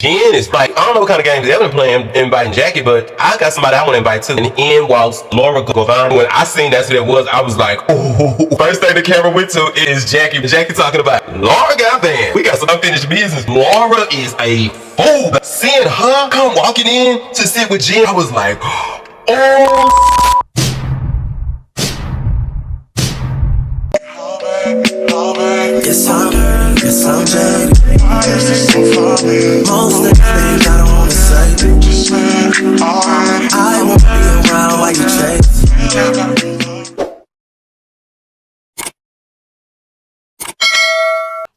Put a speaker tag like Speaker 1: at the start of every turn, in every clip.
Speaker 1: Jen is like, I don't know what kind of games Evelyn playing inviting Jackie, but I got somebody I want to invite too. And in walks Laura Govan. When I seen that's who that was, I was like, ooh. First thing the camera went to is Jackie. Jackie talking about Laura got banned. We got some unfinished business. Laura is a fool. Seeing her come walking in to sit with Jen, I was like, oh.
Speaker 2: Yes, I'm Jay. Most of the things I don't wanna say. I won't be around while you chase.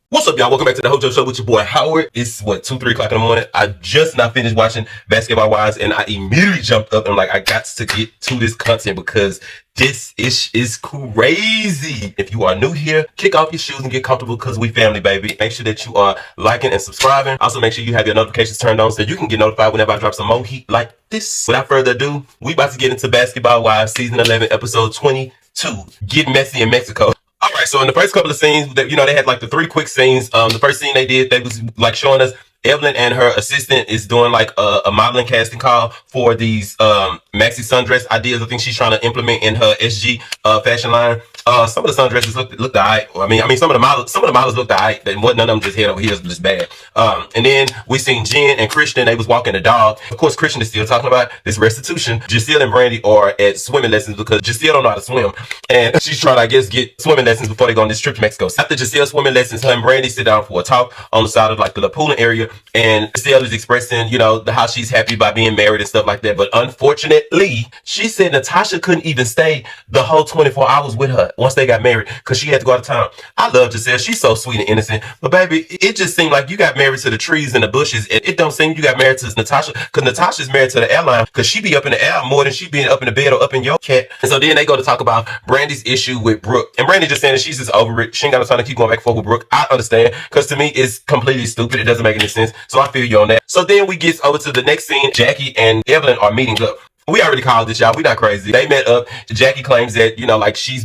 Speaker 1: What's up, y'all? Welcome back to the Hojo Show with your boy Howard. It's what, 2, 3 o'clock in the morning. I just not finished watching Basketball Wives, and I immediately jumped up and like, I got to get to this content because this is crazy. If you are new here, kick off your shoes and get comfortable because we family, baby. Make sure that you are liking and subscribing. Also, make sure you have your notifications turned on so you can get notified whenever I drop some more heat like this. Without further ado, we about to get into Basketball Wives Season 11, Episode 22, Get Messy in Mexico. All right, so in the first couple of scenes, that they had like the 3 quick scenes. The first scene they did, they was like showing us Evelyn and her assistant is doing like a modeling casting call for these maxi sundress ideas. I think she's trying to implement in her SG fashion line. Some of the sundresses looked alright. I mean, some of the models looked alright. None of them just head over here is just bad. And then we seen Jen and Christian. They was walking the dog. Of course, Christian is still talking about this restitution. Giselle and Brandy are at swimming lessons because Giselle don't know how to swim, and she's trying to, I guess, get swimming lessons before they go on this trip to Mexico. So after Giselle swimming lessons, her and Brandy sit down for a talk on the side of like the pooling area, and Giselle is expressing, how she's happy by being married and stuff like that. But unfortunately, she said Natasha couldn't even stay the whole 24 hours with her once they got married because she had to go out of town. I love Giselle. She's so sweet and innocent. But baby, it just seemed like you got married to the trees and the bushes. And it don't seem you got married to Natasha, because Natasha's married to the airline, because she be up in the air more than she being up in the bed or up in your cat. And so then they go to talk about Brandy's issue with Brooke. And Brandy just saying that she's just over it. She ain't got no time to keep going back and forth with Brooke. I understand, because to me, it's completely stupid. It doesn't make any sense. So I feel you on that. So then we get over to the next scene. Jackie and Evelyn are meeting up. We already called this, y'all. We not crazy. They met up. Jackie claims that, like it's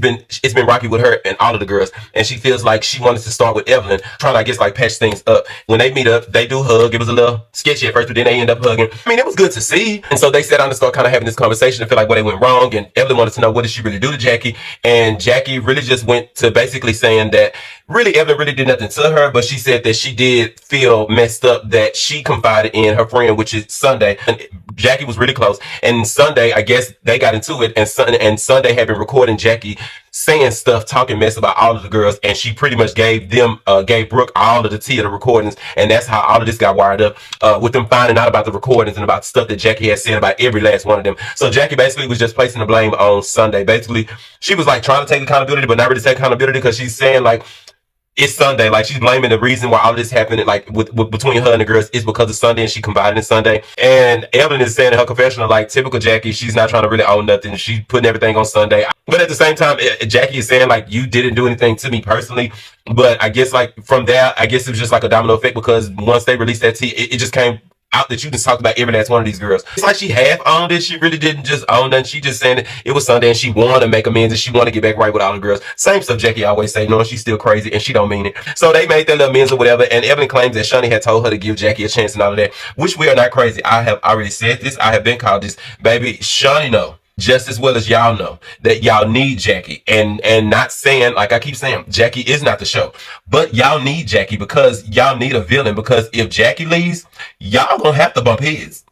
Speaker 1: been rocky with her and all of the girls. And she feels like she wanted to start with Evelyn, trying to, I guess, like patch things up. When they meet up, they do hug. It was a little sketchy at first, but then they end up hugging. I mean, it was good to see. And so they sat down and start kind of having this conversation and feel like what they went wrong. And Evelyn wanted to know, what did she really do to Jackie? And Jackie really just went to basically saying that really Evelyn really did nothing to her, but she said that she did feel messed up that she confided in her friend, which is Sunday. And Jackie was really close. And Sunday, I guess they got into it, and Sunday had been recording Jackie saying stuff, talking mess about all of the girls, and she pretty much gave Brooke all of the tea of the recordings, and that's how all of this got wired up, with them finding out about the recordings and about stuff that Jackie had said about every last one of them. So Jackie basically was just placing the blame on Sunday. Basically, she was like trying to take accountability, but not really take accountability, because she's saying like, it's Sunday. Like, she's blaming the reason why all this happened, like with between her and the girls, is because of Sunday, and she combined in Sunday. And Evelyn is saying in her confessional, like, typical Jackie, she's not trying to really own nothing. She's putting everything on Sunday. But at the same time, Jackie is saying, like, you didn't do anything to me personally. But I guess, like, from there, I guess it was just like a domino effect, because once they released that tea, it just came out that you just talked about every last one of these girls. It's like she half owned it. She really didn't just own it. She just saying it was Sunday, and she wanted to make amends, and she wanted to get back right with all the girls. Same stuff Jackie always say, knowing she's still crazy and she don't mean it. So they made their little amends or whatever, and Evelyn claims that Shani had told her to give Jackie a chance and all of that, which we are not crazy. I have already said this. I have been called this. Baby, Shani know just as well as y'all know that y'all need Jackie, and not saying, like I keep saying, Jackie is not the show, but y'all need Jackie because y'all need a villain, because if Jackie leaves, y'all gonna have to bump heads.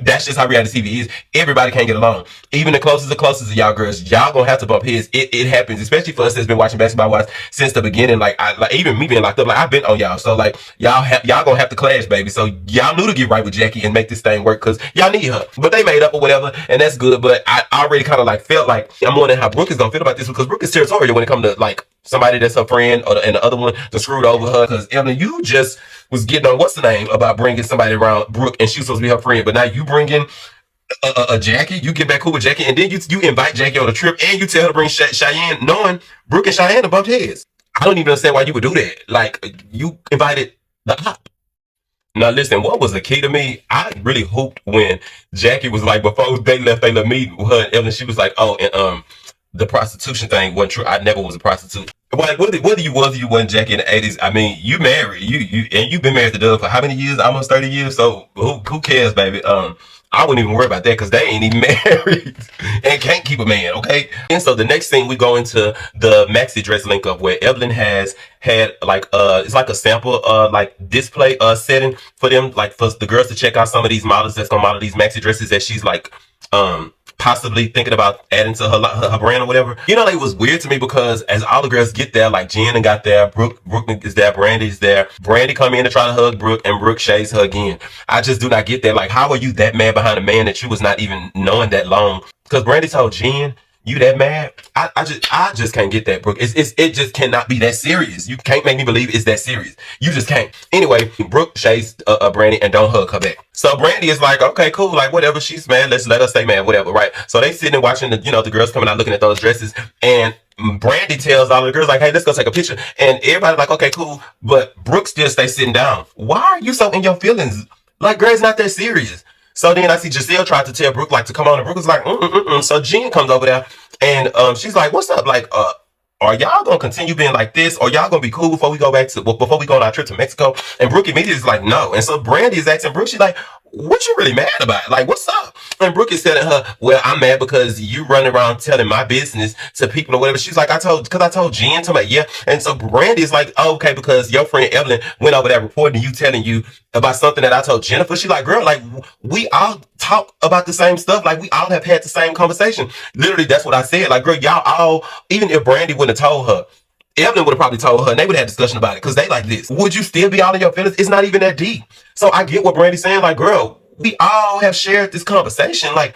Speaker 1: That's just how reality TV is. Everybody can't get along. Even the closest of y'all girls, y'all gonna have to bump heads. It happens, especially for us that's been watching Basketball Wives since the beginning. Like even me being locked up, like I've been on y'all. So like y'all gonna have to clash, baby. So y'all knew to get right with Jackie and make this thing work, because y'all need her. But they made up or whatever, and that's good. But I already kind of like felt like I'm wondering how Brooke is gonna feel about this, because Brooke is territorial when it comes to like somebody that's her friend, and the other one that screwed over her. Because Evelyn, you just was getting on what's the name about bringing somebody around Brooke, and she was supposed to be her friend, but now you bring in a Jackie, you get back cool with Jackie, and then you invite Jackie on a trip, and you tell her to bring Cheyenne, knowing Brooke and Cheyenne have bumped heads. I don't even understand why you would do that. Like, you invited the op. Now listen, what was the key to me? I really hoped when Jackie was like, before they left their little meeting with her and Evelyn, she was like, oh, and the prostitution thing wasn't true. I never was a prostitute. Like whether you was or you wasn't, Jackie, in the 80s, I mean, you married, and you've been married to Doug for how many years? Almost 30 years. So who cares, baby? I wouldn't even worry about that because they ain't even married and can't keep a man, okay? And so the next thing we go into the maxi dress link up where Evelyn has had like it's like a sample like display setting for them, like for the girls to check out some of these models that's gonna model these maxi dresses that she's like possibly thinking about adding to her brand or whatever. You know, like, it was weird to me because as all the girls get there, like Jen got there, Brooke is there, Brandy's there. Brandy come in to try to hug Brooke, and Brooke shades her again. I just do not get that. Like, how are you that mad behind a man that you was not even knowing that long? Because Brandy told Jen, you that mad? I just can't get that, Brooke. It just cannot be that serious. You can't make me believe it's that serious. You just can't. Anyway, Brooke shades Brandy and don't hug her back. So Brandy is like, okay, cool, like whatever. She's mad. Let's let her stay mad, whatever, right? So they sitting and watching the girls coming out looking at those dresses, and Brandy tells all the girls like, hey, let's go take a picture. And everybody like, okay, cool. But Brooke still stays sitting down. Why are you so in your feelings? Like, girl, it's not that serious. So then I see Giselle tried to tell Brooke like to come on, and Brooke was like, So Jen comes over there, and she's like, what's up? Like, are y'all gonna continue being like this, or y'all gonna be cool before we go on our trip to Mexico? And Brooke immediately is like, no. And so Brandy is asking Brooke, she's like, what you really mad about? Like, what's up? And Brooke is telling her, well, I'm mad because you run around telling my business to people or whatever. She's like, I told Jen to me, yeah. And so Brandy is like, oh, okay, because your friend Evelyn went over there reporting you, telling you about something that I told Jennifer. She's like, girl, like, we all talk about the same stuff. Like, we all have had the same conversation. Literally, that's what I said. Like, girl, y'all all, even if Brandy wouldn't have told her, Evelyn would have probably told her, and they would have had a discussion about it because they like this. Would you still be all in your feelings? It's not even that deep. So I get what Brandy's saying. Like, girl, we all have shared this conversation. Like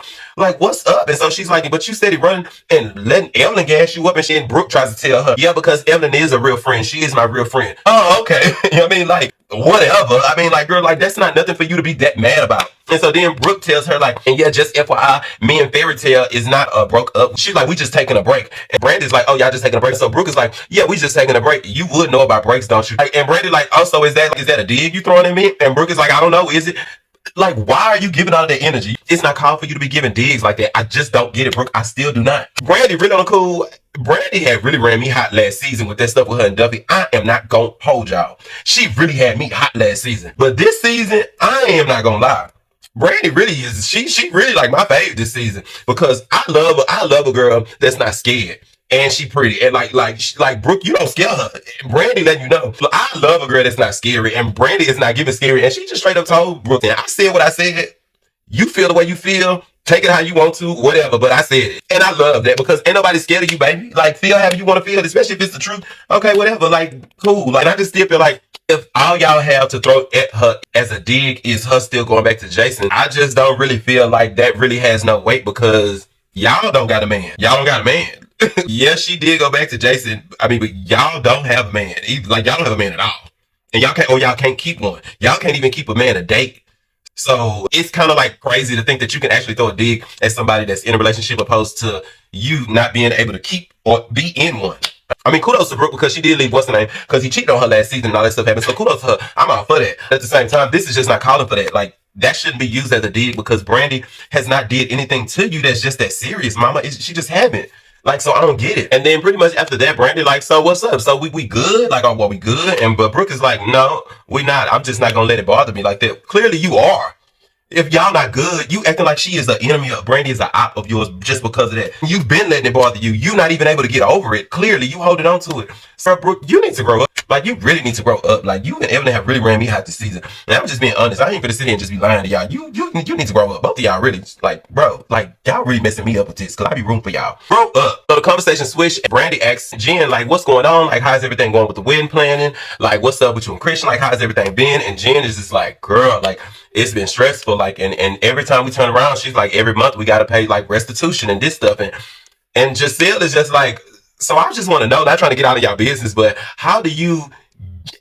Speaker 1: what's up? And so she's like, but you steady running and letting Evelyn gas you up, and Brooke tries to tell her, yeah, because Evelyn is a real friend. She is my real friend. Oh, okay. You know what I mean? Like, whatever. I mean, like, girl, like, that's not nothing for you to be that mad about. And so then Brooke tells her, like, and yeah, just FYI, me and Fairy Tale is not broke up. She's like, we just taking a break. And Brandy's like, oh, y'all just taking a break. So Brooke is like, yeah, we just taking a break. You would know about breaks, don't you? Like, and Brandy like, oh, so is that a dig you throwing at me? And Brooke is like, I don't know, is it? Like, why are you giving all that energy? It's not called for you to be giving digs like that. I just don't get it, Brooke. I still do not. Brandy really on the cool. Brandy had really ran me hot last season with that stuff with her and Duffy. I am not gonna hold y'all. She really had me hot last season. But this season, I am not gonna lie. Brandy really is, she really like my fave this season because I love a girl that's not scared. And she pretty. And like Brooke, you don't scare her. Brandy letting you know. I love a girl that's not scary. And Brandy is not giving scary. And she just straight up told Brooke, and I said what I said. You feel the way you feel. Take it how you want to, whatever. But I said it. And I love that because ain't nobody scared of you, baby. Like, feel however you want to feel, especially if it's the truth. Okay, whatever. Like, cool. Like, I just still feel like if all y'all have to throw at her as a dig is her still going back to Jason, I just don't really feel like that really has no weight because y'all don't got a man. Y'all don't got a man. Yes, she did go back to Jason. I mean, but y'all don't have a man. Like, y'all don't have a man at all. And y'all can't keep one. Y'all can't even keep a man a date. So it's kind of like crazy to think that you can actually throw a dig at somebody that's in a relationship opposed to you not being able to keep or be in one. I mean, kudos to Brooke because she did leave what's her name because he cheated on her last season and all that stuff happened. So kudos to her. I'm all for that. At the same time, this is just not calling for that. Like, that shouldn't be used as a dig because Brandy has not did anything to you that's just that serious, mama. She just haven't. Like, so I don't get it. And then pretty much after that, Brandy like, so what's up? So we good? Like, oh, well, we good? But Brooke is like, no, we not. I'm just not gonna let it bother me like that. Clearly you are. If y'all not good, you acting like she is the enemy of Brandy is an op of yours just because of that. You've been letting it bother you. You not even able to get over it. Clearly, you holding on to it. So, Brooke, you need to grow up. Like, you really need to grow up. Like, you and Evelyn have really ran me hot this season. And I'm just being honest. I ain't gonna sit here and just be lying to y'all. You need to grow up. Both of y'all really, like, bro, like, y'all really messing me up with this because I be rooting for y'all. Grow up. So the conversation switched. Brandy asks Jen, like, what's going on? Like, how's everything going with the wedding planning? Like, what's up with you and Christian? Like, how's everything been? And Jen is just like, girl, like, it's been stressful. Like, and every time we turn around, she's like, every month we got to pay like restitution and this stuff. And Giselle is just like, so I just want to know, not trying to get out of y'all business, but how do you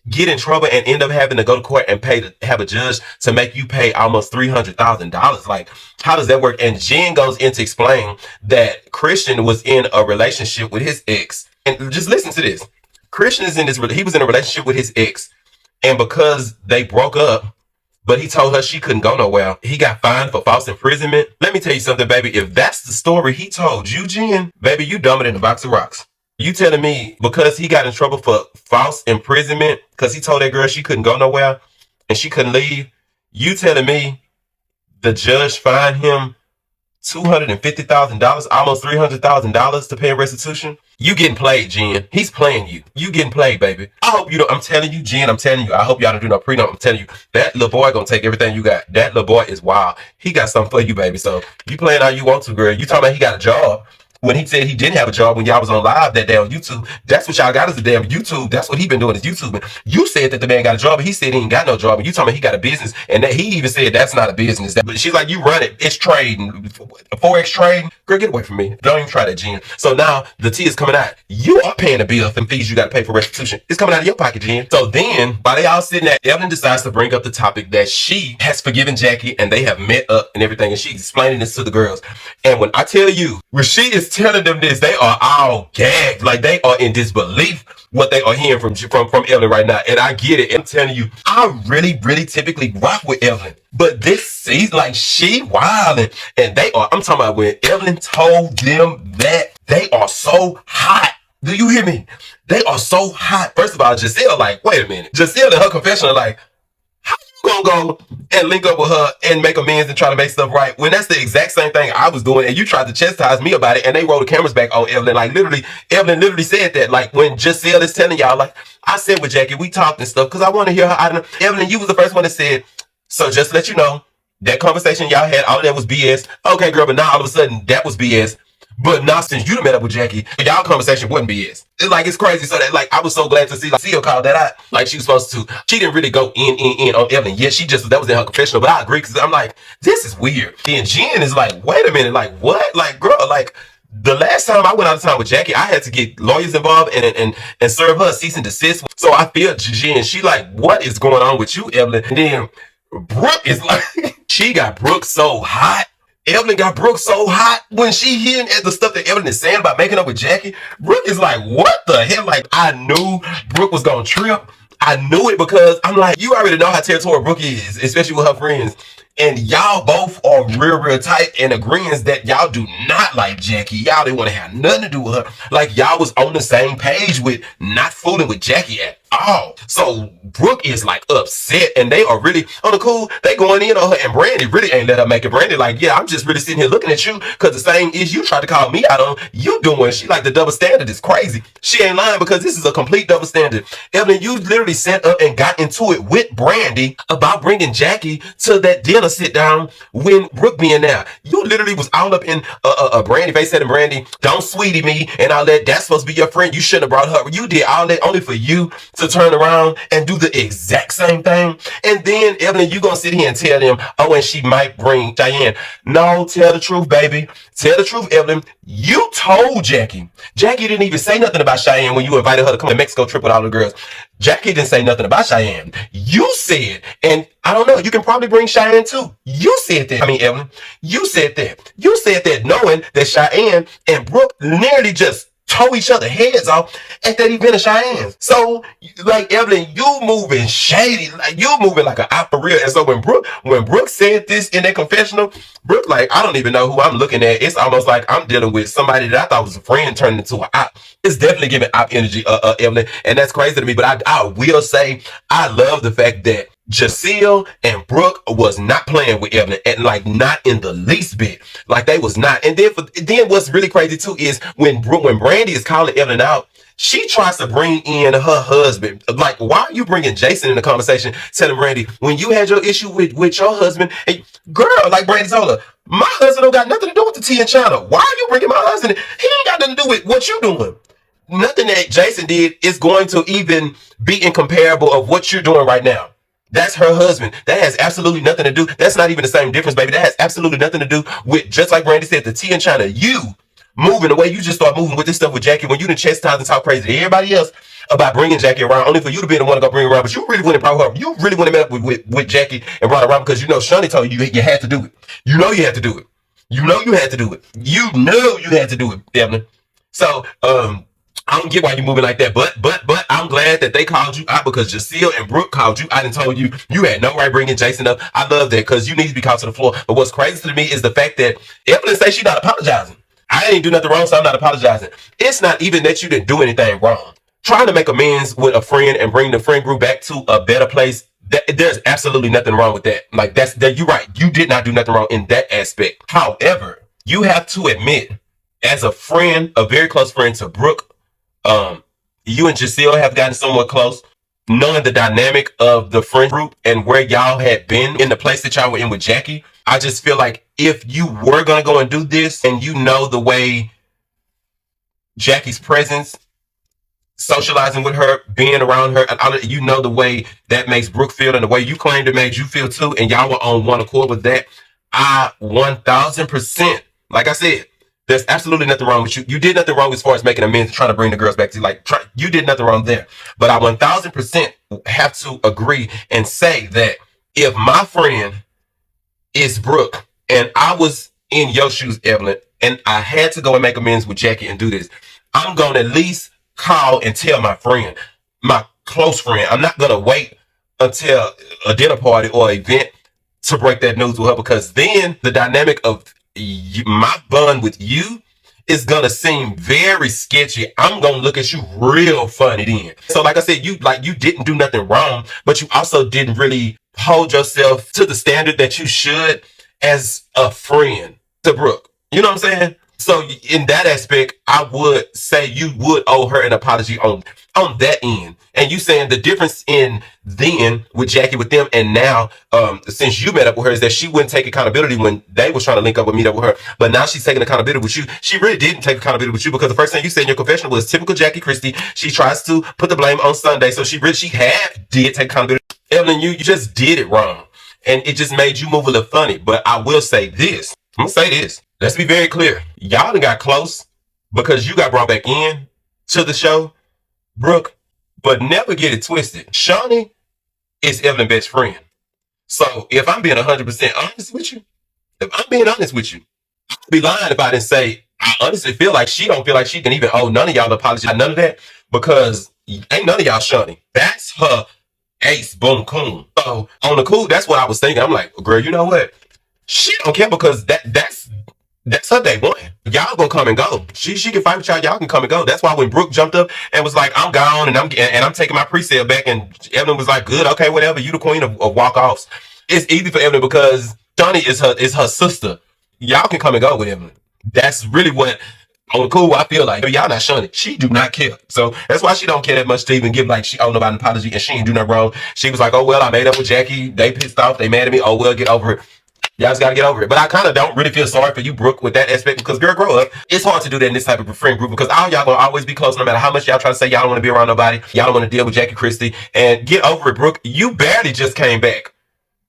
Speaker 1: get in trouble and end up having to go to court and have a judge to make you pay almost $300,000? Like, how does that work? And Jen goes in to explain that Christian was in a relationship with his ex. And just listen to this. Christian is he was in a relationship with his ex. And because they broke up, but he told her she couldn't go nowhere. He got fined for false imprisonment. Let me tell you something, baby. If that's the story he told you, Jen, baby, you dumber than a box of rocks. You telling me because he got in trouble for false imprisonment, because he told that girl she couldn't go nowhere and she couldn't leave, you telling me the judge fined him $250,000, almost $300,000 to pay restitution? You getting played, Jen. He's playing you. You getting played, baby. I hope you don't. I'm telling you, Jen, I'm telling you. I hope y'all don't do no prenup. I'm telling you, that little boy gonna take everything you got. That little boy is wild. He got something for you, baby. So you playing how you want to, girl. You talking about he got a job. When he said he didn't have a job when y'all was on live that day on YouTube, that's what y'all got is a damn YouTube. That's what he been doing is YouTube. You said that the man got a job, but he said he ain't got no job. And you talking about he got a business, and that he even said that's not a business. But she's like, you run it. It's trading. Forex trading. Girl, get away from me. Don't even try that, Jen. So now the tea is coming out. You are paying the bill and fees you got to pay for restitution. It's coming out of your pocket, Jen. So then, while they all sitting there, Evelyn decides to bring up the topic that she has forgiven Jackie and they have met up and everything. And she's explaining this to the girls. And when I tell you, when she is telling them this, they are all gagged. Like they are in disbelief what they are hearing from Evelyn right now. And I get it. And I'm telling you, I really typically rock with Evelyn. But this season, like she wilding. And they are, I'm talking about when Evelyn told them that they are so hot. Do you hear me? They are so hot. First of all, Giselle, like, wait a minute. Giselle in her confession are like, how you gonna go and link up with her and make amends and try to make stuff right when that's the exact same thing I was doing and you tried to chastise me about it and they rolled the cameras back on Evelyn. Like literally, Evelyn literally said that. Like when Giselle is telling y'all, like, I said with Jackie, we talked and stuff because I want to hear her out of Evelyn, you was the first one that said, so just to let you know, that conversation y'all had, all of that was BS. Okay, girl, but now all of a sudden that was BS. But now since you done met up with Jackie, y'all conversation wasn't BS. It's crazy. So that like I was so glad to see like Seal called that out like she was supposed to. She didn't really go in on Evelyn. Yeah, that was in her confessional. But I agree because I'm like, this is weird. Then Jen is like, wait a minute, like what? Like girl, like the last time I went out of town with Jackie, I had to get lawyers involved and serve her a cease and desist. So I feel Jen, she like, what is going on with you, Evelyn? And then Brooke is like, she got Brooke so hot. Evelyn got Brooke so hot when she hearing the stuff that Evelyn is saying about making up with Jackie. Brooke is like, what the hell? Like, I knew Brooke was gonna trip. I knew it because I'm like, you already know how territorial Brooke is, especially with her friends. And y'all both are real tight and agreeing that y'all do not like Jackie. Y'all didn't want to have nothing to do with her. Like y'all was on the same page with not fooling with Jackie at all. So Brooke is like upset and they are really on the cool. They going in on her and Brandy really ain't let her make it. Brandy like, yeah, I'm just really sitting here looking at you because the same issue you tried to call me out on, you doing. She like the double standard is crazy. She ain't lying because this is a complete double standard. Evelyn, you literally sat up and got into it with Brandy about bringing Jackie to that dinner sit down when Brooke being there. You literally was all up in Brandy face telling Brandy, don't sweetie me and all that. That's supposed to be your friend. You shouldn't have brought her. You did all that only for you to turn around and do the exact same thing. And then Evelyn, you gonna sit here and tell them, oh, and she might bring Cheyenne. No, tell the truth, baby. Tell the truth, Evelyn. You told Jackie. Jackie didn't even say nothing about Cheyenne when you invited her to come to Mexico trip with all the girls. Jackie didn't say nothing about Cheyenne. You said, and I don't know, you can probably bring Cheyenne too. You said that. I mean, Evelyn, you said that. You said that knowing that Cheyenne and Brooke nearly just tore each other heads off at that event of Cheyenne's. So, like, Evelyn, you moving shady. Like, you moving like an op for real. And so when Brooke said this in that confessional, Brooke, like, I don't even know who I'm looking at. It's almost like I'm dealing with somebody that I thought was a friend turning into an op. It's definitely giving op energy, Evelyn. And that's crazy to me. But I will say, I love the fact that Giselle and Brooke was not playing with Evelyn, and like not in the least bit. Like they was not. And then what's really crazy too is when Brandy is calling Evelyn out, she tries to bring in her husband. Like, why are you bringing Jason in the conversation, telling Brandy when you had your issue with your husband? And girl, like Brandy told her, my husband don't got nothing to do with the tea in China. Why are you bringing my husband in? He ain't got nothing to do with what you doing. Nothing that Jason did is going to even be incomparable of what you're doing right now. That's her husband. That has absolutely nothing to do. That's not even the same difference, baby. That has absolutely nothing to do with, just like Brandy said, the tea in China. You moving the way you just start moving with this stuff with Jackie when you done chastise and talk crazy to everybody else about bringing Jackie around, only for you to be the one to go bring her around. But you really wouldn't brought her. You really wouldn't met up with Jackie and brought her around because you know Shani told you you had to do it. You know you had to do it. You know you had to do it. You know you had to do it, Evelyn. So, I don't get why you're moving like that, but I'm glad that they called you out because Jaseel and Brooke called you out and told you you had no right bringing Jason up. I love that because you need to be called to the floor. But what's crazy to me is the fact that Evelyn says she's not apologizing. I didn't do nothing wrong, so I'm not apologizing. It's not even that you didn't do anything wrong. Trying to make amends with a friend and bring the friend group back to a better place, there's absolutely nothing wrong with that. Like you're right. You did not do nothing wrong in that aspect. However, you have to admit, as a friend, a very close friend to Brooke, you and Jaseel have gotten somewhat close. Knowing the dynamic of the friend group and where y'all had been in the place that y'all were in with Jackie, I just feel like if you were going to go and do this and you know the way Jackie's presence, socializing with her, being around her, you know the way that makes Brooke feel and the way you claimed it made you feel too, and y'all were on one accord with that, I 1000%, like I said, there's absolutely nothing wrong with you. You did nothing wrong as far as making amends and trying to bring the girls back to you did nothing wrong there. But I 1000% have to agree and say that if my friend is Brooke and I was in your shoes, Evelyn, and I had to go and make amends with Jackie and do this, I'm going to at least call and tell my friend, my close friend. I'm not going to wait until a dinner party or event to break that news with her, because then the dynamic of my bond with you is gonna seem very sketchy. I'm gonna look at you real funny then. So like I said, you didn't do nothing wrong, but you also didn't really hold yourself to the standard that you should as a friend to Brooke. You know what I'm saying? So in that aspect, I would say you would owe her an apology on that end. And you saying the difference in then with Jackie with them and now, since you met up with her, is that she wouldn't take accountability when they was trying to link up and meet up with her. But now she's taking accountability with you. She really didn't take accountability with you, because the first thing you said in your confession was typical Jackie Christie. She tries to put the blame on Sunday. So she did take accountability. Evelyn, you just did it wrong. And it just made you move a little funny. But I will say this. I'm going to say this. Let's be very clear. Y'all done got close because you got brought back in to the show, Brooke. But never get it twisted. Shaunie is Evelyn's best friend. So if I'm being 100% honest with you, I'd be lying if I didn't say I honestly feel like she don't feel like she can even owe none of y'all an apology. None of that, because ain't none of y'all Shaunie. That's her ace boom coon. So on the cool, that's what I was thinking. I'm like, girl, you know what? She don't care, because that's her day one. Y'all gonna come and go. She can fight with y'all. Y'all can come and go. That's why when Brooke jumped up and was like, I'm gone and I'm taking my pre-sale back, and Evelyn was like, good, okay, whatever. You the queen of walk-offs. It's easy for Evelyn because Shaunie is her sister. Y'all can come and go with Evelyn. That's really what on the cool I feel like. Y'all not Shaunie. She do not care. So that's why she don't care that much to even give like she owe nobody an apology, and she ain't do nothing wrong. She was like, oh well, I made up with Jackie. They pissed off. They mad at me. Oh well, get over it. Y'all just gotta get over it. But I kind of don't really feel sorry for you, Brooke, with that aspect, because girl, grow up. It's hard to do that in this type of a friend group, because all y'all gonna always be close, no matter how much y'all try to say y'all don't want to be around nobody. Y'all don't want to deal with Jackie Christie. And get over it, Brooke. You barely just came back.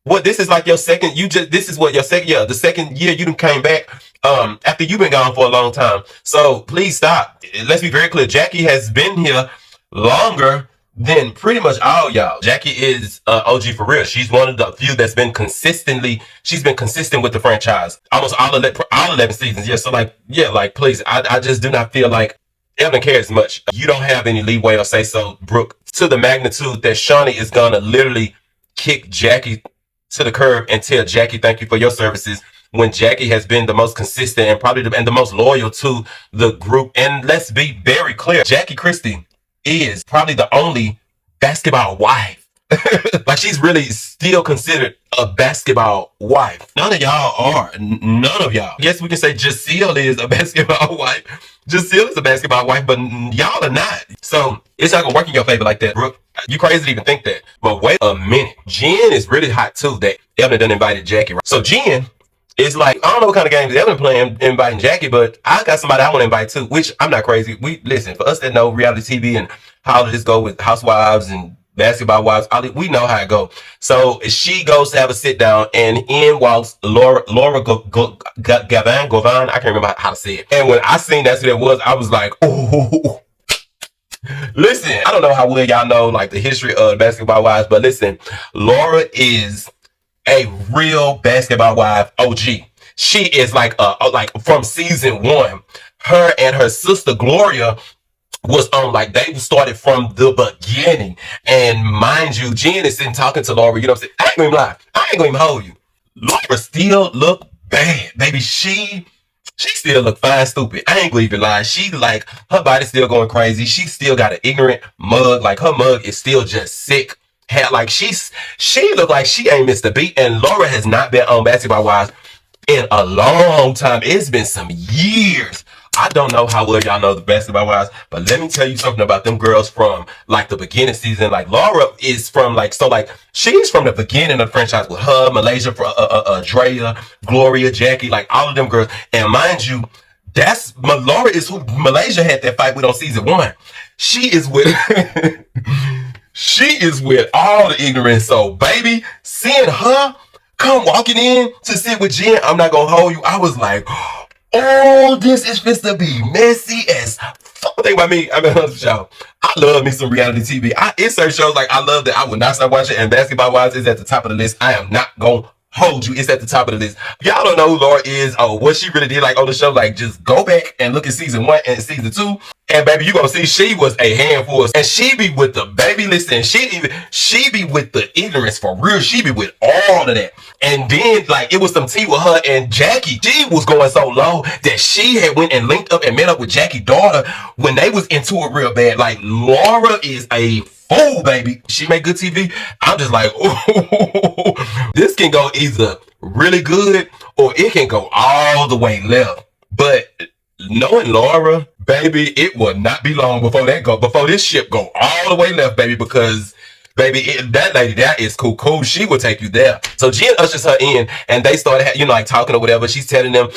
Speaker 1: What, this is like your second, the second year you done came back after you've been gone for a long time. So please stop. Let's be very clear. Jackie has been here longer than pretty much all y'all. Jackie is OG for real. She's one of the few that's been consistent with the franchise. Almost all 11 seasons. Yeah, so please, I just do not feel like Evelyn cares much. You don't have any leeway or say so, Brooke, to the magnitude that Shaunie is gonna literally kick Jackie to the curb and tell Jackie thank you for your services, when Jackie has been the most consistent and probably the most loyal to the group. And let's be very clear, Jackie Christie is probably the only basketball wife. Like, she's really still considered a basketball wife. None of y'all are. None of y'all. I guess we can say Jaseel is a basketball wife. Jaseel is a basketball wife, but y'all are not. So it's not gonna work in your favor like that, Brooke. You crazy to even think that. But wait a minute. Jen is really hot too that Evelyn done invited Jackie. Right? So Jen is like, I don't know what kind of games Evelyn playing inviting Jackie, but I got somebody I want to invite too, which I'm not crazy. We listen, for us that know reality TV and how this go with housewives and basketball wives, we know how it go. So she goes to have a sit down, and in walks Laura Govan. I can't remember how to say it. And when I seen that's who that was, I was like, oh. Listen, I don't know how well y'all know like the history of basketball wives, but listen, Laura is a real basketball wife OG. She is like from season 1. Her and her sister Gloria was on, like, they started from the beginning. And mind you, Jen is sitting talking to Laura, you know what I'm saying? I ain't gonna even lie. I ain't gonna even hold you. Laura still look bad, baby. She still look fine stupid. I ain't gonna even lie. She, like, her body's still going crazy. She still got an ignorant mug. Like, her mug is still just sick. Like, she look like she ain't missed a beat. And Laura has not been on Basketball Wives in a long time. It's been some years. I don't know how well y'all know the Basketball Wives, but let me tell you something about them girls from, like, the beginning season. Like, Laura is from, like, so, like, she's from the beginning of the franchise with her, Malaysia, Drea, Gloria, Jackie, like, all of them girls. And mind you, Laura is who Malaysia had that fight with on season 1. She is with she is with all the ignorance. So, baby, seeing her come walking in to sit with Jen, I'm not gonna hold you. I was like, oh, this is supposed to be messy as fuck. Think about me. I'm a show. I love me some reality TV. I insert shows like I love that I would not stop watching, and Basketball Wives is at the top of the list. I am not gonna hold you. It's at the top of the list. Y'all don't know who Laura is or what she really did like on the show. Like, just go back and look at season 1 and season 2. And baby, you gonna see she was a handful. And she be with the baby, listen, she be with the ignorance for real. She be with all of that. And then, like, it was some tea with her and Jackie. She was going so low that she had went and linked up and met up with Jackie's daughter when they was into it real bad. Like, Laura is a fool, baby. She make good TV. I'm just like, oh, this can go either really good or it can go all the way left. But knowing Laura, baby, it will not be long before this ship go all the way left, baby, because baby, that lady, that is cool. She will take you there. So Jen ushers her in, and they started, like, talking or whatever. She's telling them,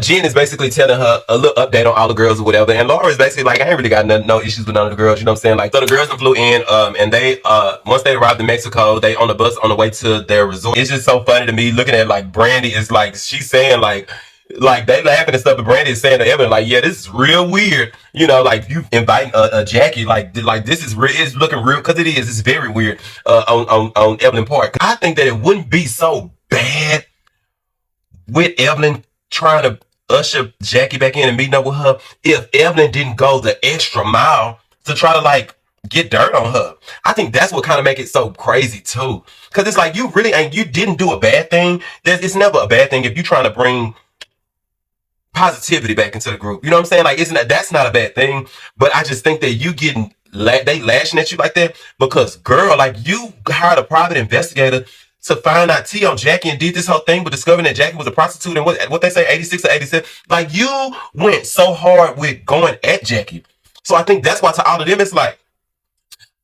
Speaker 1: Jen is basically telling her a little update on all the girls or whatever. And Laura is basically like, I ain't really got no issues with none of the girls. You know what I'm saying? Like, so the girls flew in, and they, once they arrived in Mexico, they on the bus on the way to their resort. It's just so funny to me looking at, like, Brandy is like, she's saying, like they laughing and stuff, but Brandy is saying to Evelyn, like, yeah, this is real weird. You know, like, you inviting a Jackie, like this is real. It's looking real, because it is. It's very weird on Evelyn's part. I think that it wouldn't be so bad with Evelyn trying to usher Jackie back in and meeting up with her if Evelyn didn't go the extra mile to try to, like, get dirt on her. I think that's what kind of make it so crazy too, because it's like, you didn't do a bad thing. It's never a bad thing if you're trying to bring positivity back into the group. You know what I'm saying? Like, that's not a bad thing. But I just think that you getting they lashing at you like that because, girl, like, you hired a private investigator to find out tea on Jackie and did this whole thing with discovering that Jackie was a prostitute and what they say, 86 or 87. Like, you went so hard with going at Jackie. So I think that's why to all of them it's like,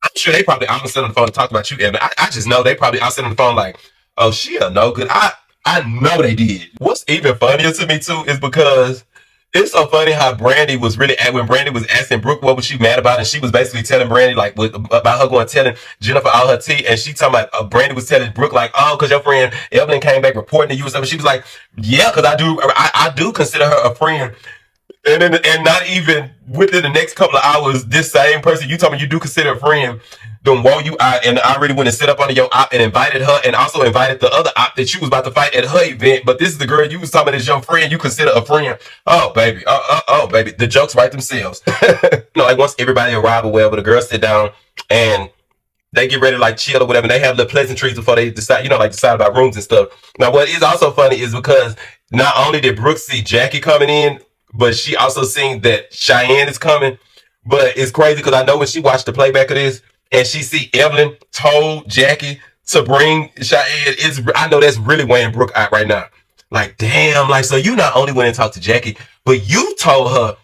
Speaker 1: I'm sure they probably all sit on the phone and talk about you, Evan. I just know they probably all sit on the phone like, oh, she a no good. I know they did. What's even funnier to me too is because it's so funny how Brandy was really when Brandy was asking Brooke what was she mad about, and she was basically telling Brandy like about her going telling Jennifer all her tea, and she talking about Brandy was telling Brooke like, oh, because your friend Evelyn came back reporting to you and stuff. And she was like, yeah, because I do consider her a friend. And not even within the next couple of hours, this same person you told me you do consider a friend, then wore you out, and I already went and set up under your op and invited her, and also invited the other op that you was about to fight at her event. But this is the girl you was talking about as your friend you consider a friend. Oh baby, oh baby, the jokes write themselves. Like, once everybody arrive or whatever, the girls sit down and they get ready to, like, chill or whatever. And they have little pleasantries before they decide, decide about rooms and stuff. Now, what is also funny is because not only did Brooke see Jackie coming in, but she also seen that Cheyenne is coming. But it's crazy because I know when she watched the playback of this and she see Evelyn told Jackie to bring Cheyenne, I know that's really weighing Brooke out right now. Like, damn, like, so you not only went and talked to Jackie, but you told her,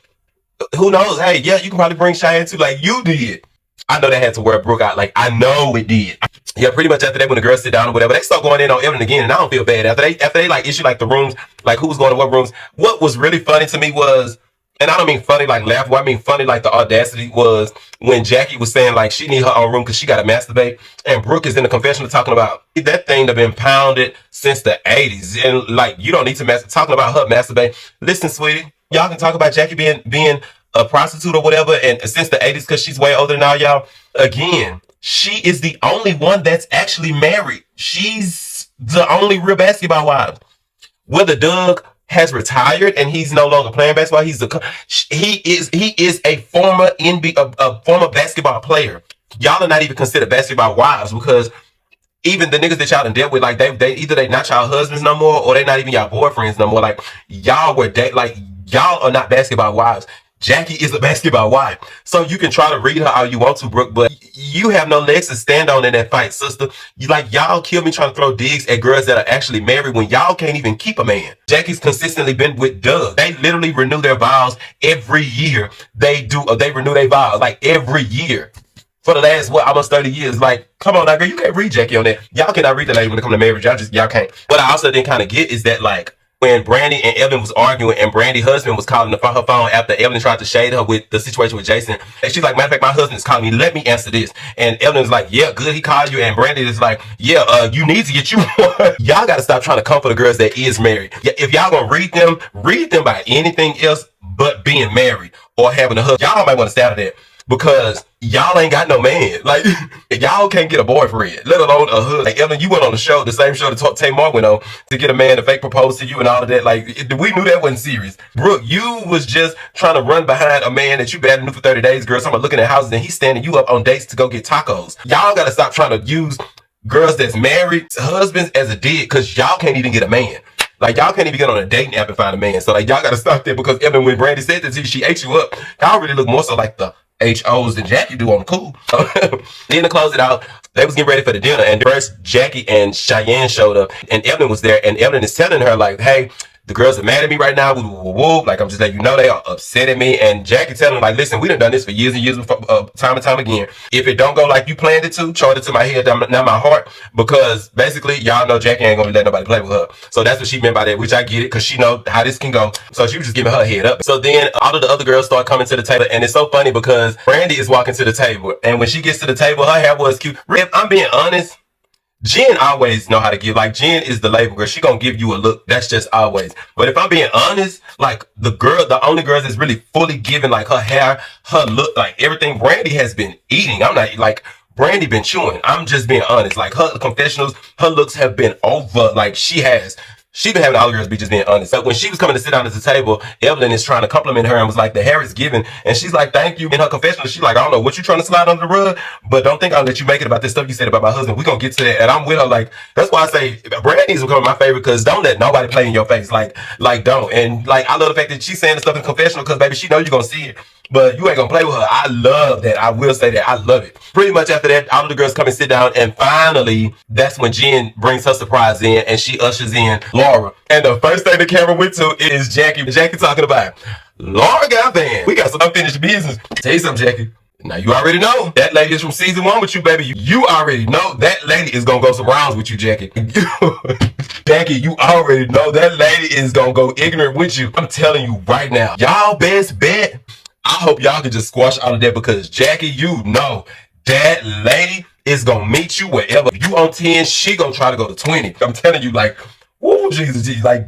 Speaker 1: who knows, hey, yeah, you can probably bring Cheyenne too, like you did. I know that had to wear Brooke out. Like, I know it did. Yeah, pretty much after that, when the girls sit down or whatever, they start going in on Evelyn again, and I don't feel bad. After they like issue like the rooms, like who was going to what rooms. What was really funny to me was, and I don't mean funny like laughable, I mean funny like the audacity was when Jackie was saying like she need her own room because she got to masturbate, and Brooke is in the confessional talking about that thing that been pounded since the 80s, and like you don't need to talking about her masturbate. Listen, sweetie, y'all can talk about Jackie being a prostitute or whatever, and since the 80s because she's way older than all y'all. Again, she is the only one that's actually married. She's the only real Basketball Wives. Whether Doug has retired and he's no longer playing basketball. He is a former a former basketball player. Y'all are not even considered basketball wives because even the niggas that y'all done dealt with, like they either they not y'all husbands no more or they not even y'all boyfriends no more. Like y'all were y'all are not basketball wives. Jackie is a basketball wife. So you can try to read her all you want to, Brooke, but you have no legs to stand on in that fight, sister. Y'all kill me trying to throw digs at girls that are actually married when y'all can't even keep a man. Jackie's consistently been with Doug. They literally renew their vows every year. They renew their vows like every year. For the last, almost 30 years. Like, come on now, girl, you can't read Jackie on that. Y'all cannot read the lady when it comes to marriage. Y'all can't. What I also didn't kind of get is that, like, when Brandy and Evelyn was arguing and Brandy's husband was calling her phone after Evelyn tried to shade her with the situation with Jason. And she's like, matter of fact, my husband is calling me. Let me answer this. And Evelyn's like, yeah, good, he called you. And Brandy is like, yeah, you need to get you one. Y'all got to stop trying to comfort the girls that is married. If y'all going to read them by anything else but being married or having a husband. Y'all might want to stay out of that. Because y'all ain't got no man. Like, y'all can't get a boyfriend, let alone a husband. Like, Evelyn, you went on the show, the same show that Tamar went on, to get a man to fake propose to you and all of that. Like, we knew that wasn't serious. Brooke, you was just trying to run behind a man that you badly knew for 30 days, girl. Someone looking at houses and he's standing you up on dates to go get tacos. Y'all got to stop trying to use girls that's married, husbands, as a dig, because y'all can't even get a man. Like, y'all can't even get on a dating app and find a man. So, like, y'all got to stop that because Evelyn, when Brandy said that to you, she ate you up. Y'all really look more so like the HOs than Jackie do on the cool. Then to close it out, they was getting ready for the dinner, and first Jackie and Cheyenne showed up, and Evelyn was there, and Evelyn is telling her, like, hey, the girls are mad at me right now. Whewww. Like, I'm just letting you know they are upset at me. And Jackie telling them, like, listen, we done this for years and years, time and time again. If it don't go like you planned it to, charge it to my head, not my heart. Because basically, y'all know Jackie ain't gonna let nobody play with her. So that's what she meant by that, which I get it, because she know how this can go. So she was just giving her head up. So then all of the other girls start coming to the table, and it's so funny because Brandy is walking to the table, and when she gets to the table, her hair was cute. If I'm being honest, Jen always know how to give. Like, Jen is the label girl. She gonna give you a look. That's just always. But if I'm being honest, like, the only girls that's really fully giving, like, her hair, her look, like, everything, Brandy has been eating. I'm not, like, Brandy been chewing. I'm just being honest. Like, her confessionals, her looks have been over. Like, she been having all the girls be just being honest. But when she was coming to sit down at the table, Evelyn is trying to compliment her and was like, the hair is given. And she's like, thank you. In her confessional, she's like, I don't know what you trying to slide under the rug, but don't think I'll let you make it about this stuff you said about my husband. We're going to get to that. And I'm with her. Like, that's why I say Brandy's becoming my favorite, because don't let nobody play in your face. Like don't. And like, I love the fact that she's saying the stuff in confessional, because baby, she know you're going to see it. But you ain't gonna play with her. I love that. I will say that. I love it. Pretty much after that, all of the girls come and sit down. And finally, that's when Jen brings her surprise in and she ushers in Laura. And the first thing the camera went to is Jackie. Jackie talking about, Laura got banned. We got some unfinished business. Tell you something, Jackie. Now, you already know that lady is from season 1 with you, baby. You already know that lady is gonna go some rounds with you, Jackie. Jackie, you already know that lady is gonna go ignorant with you. I'm telling you right now. Y'all best bet. I hope y'all can just squash all of that, because Jackie, you know that lady is gonna meet you wherever. If you on 10, she gonna try to go to 20. I'm telling you, like, woo, Jesus, like,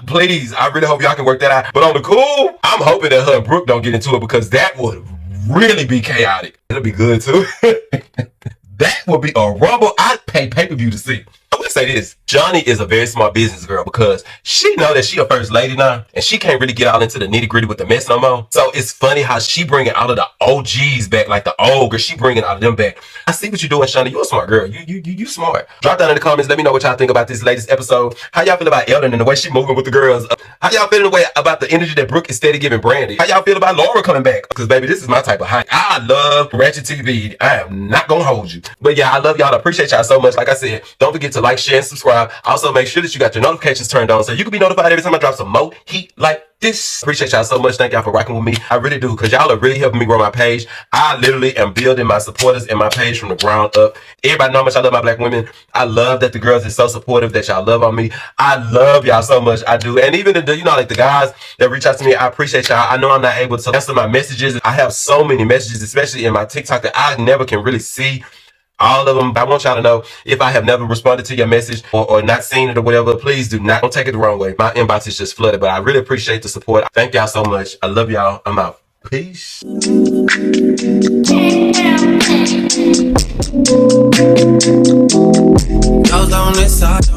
Speaker 1: please, I really hope y'all can work that out. But on the cool, I'm hoping that her and Brooke don't get into it, because that would really be chaotic. It'll be good too. That would be a rumble I'd pay pay-per-view to see. I would say this, Johnny is a very smart business girl, because she know that she a first lady now, and she can't really get all into the nitty gritty with the mess no more. So it's funny how she bringing all of the OGs back, like the old girl, she bringing all of them back. I see what you're doing, Shawna. You a smart girl. You smart. Drop down in the comments. Let me know what y'all think about this latest episode. How y'all feel about Evelyn and the way she moving with the girls? How y'all feeling about the energy that Brooke is steady giving Brandy? How y'all feel about Laura coming back? Because baby, this is my type of high. I love Realitytv. I am not gonna hold you. But yeah, I love y'all. I appreciate y'all so much. Like I said, don't forget to like, share, and subscribe. Also, make sure that you got your notifications turned on so you can be notified every time I drop some more heat like this. Appreciate y'all so much. Thank y'all for rocking with me. I really do, because y'all are really helping me grow my page. I literally am building my supporters and my page from the ground up. Everybody know how much I love my black women. I love that the girls are so supportive, that y'all love on me. I love y'all so much. I do. And even the, like the guys that reach out to me, I appreciate y'all. I know I'm not able to answer my messages. I have so many messages, especially in my TikTok, that I never can really see all of them. I want y'all to know, if I have never responded to your message or not seen it or whatever, please don't take it the wrong way. My inbox is just flooded, but I really appreciate the support. Thank y'all so much. I love y'all. I'm out. Peace. Goes on this side.